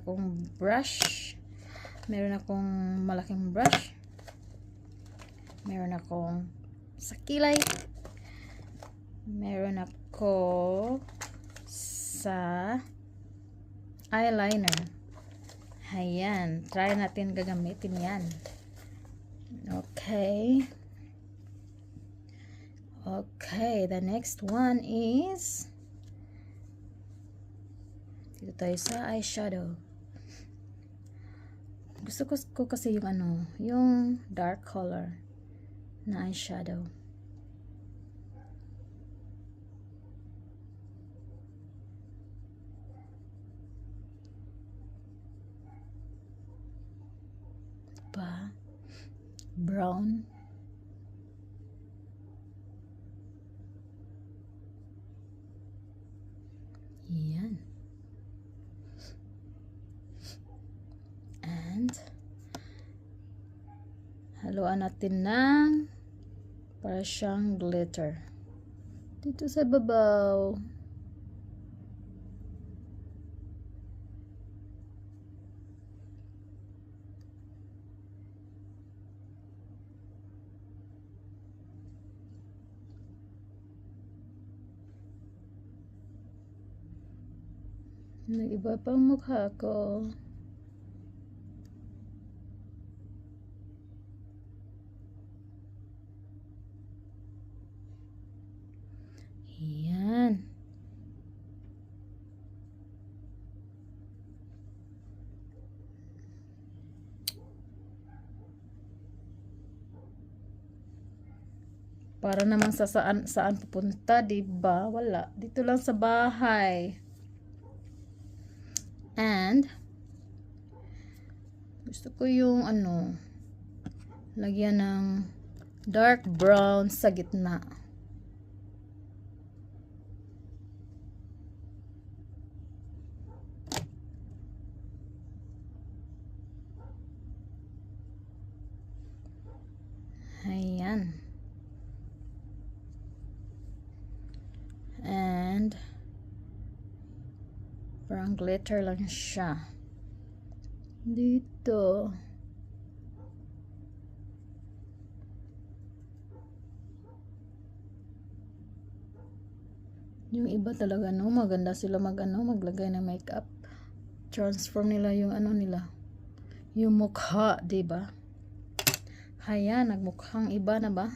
akong brush. Meron akong malaking brush. Meron akong sa kilay. Meron ako sa eyeliner. Ayan. Try natin gagamitin yan. Okay. Okay. The next one is dito tayo sa eyeshadow. Gusto ko kasi yung yung dark color na eyeshadow. Pa brown. Yan. And haluan natin ng para siyang glitter dito sa babaw. Nag-iba pang mukha ko. Yan. Para naman sa saan pupunta, 'di ba? Wala. Dito lang sa bahay. And gusto ko yung lagyan ng dark brown sa gitna. Ayan. And parang glitter lang siya dito. Yung iba talaga maganda sila maglagay ng makeup. Transform nila yung nila, yung mukha, 'di ba? Haya, nagmukhang iba na ba?